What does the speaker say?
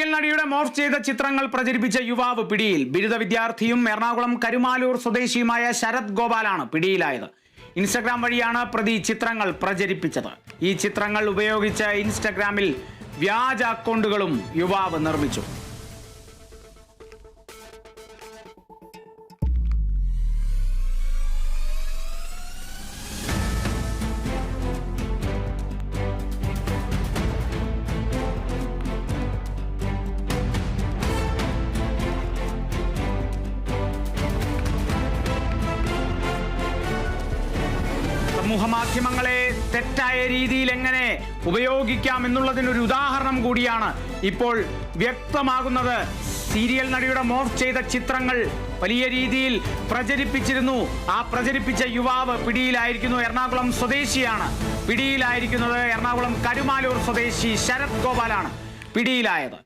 Serial നടിയുടെ morph ചെയ്ത ചിത്രങ്ങൾ പ്രചരിപ്പിച്ച യുവാവ് പിടിയിൽ. ബിരുദ വിദ്യാർത്ഥിയും എറണാകുളം കരുമാലൂർ സ്വദേശിയുമായ ശരത് ഗോപാലാണ് പിടിയിലായത്. ഇൻസ്റ്റഗ്രാം വഴിയാണ് പ്രതി ചിത്രങ്ങൾ പ്രചരിപ്പിച്ചത്. ഈ ചിത്രങ്ങൾ ഉപയോഗിച്ച് ഇൻസ്റ്റഗ്രാമിൽ വ്യാജ അക്കൗണ്ടുകളും യുവാവ് നിർമ്മിച്ചു. സമൂഹമാധ്യമങ്ങളെ തെറ്റായ രീതിയിൽ എങ്ങനെ ഉപയോഗിക്കാം എന്നുള്ളതിനൊരു ഉദാഹരണം കൂടിയാണ് ഇപ്പോൾ വ്യക്തമാകുന്നത്. സീരിയൽ നടിയുടെ മോർഫ് ചെയ്ത ചിത്രങ്ങൾ വലിയ രീതിയിൽ പ്രചരിപ്പിച്ചിരുന്നു. ആ പ്രചരിപ്പിച്ച യുവാവ് പിടിയിലായിരിക്കുന്നു. എറണാകുളം സ്വദേശിയാണ് പിടിയിലായിരിക്കുന്നത്. എറണാകുളം കരുമാലൂർ സ്വദേശി ശരത് ഗോപാലാണ് പിടിയിലായത്.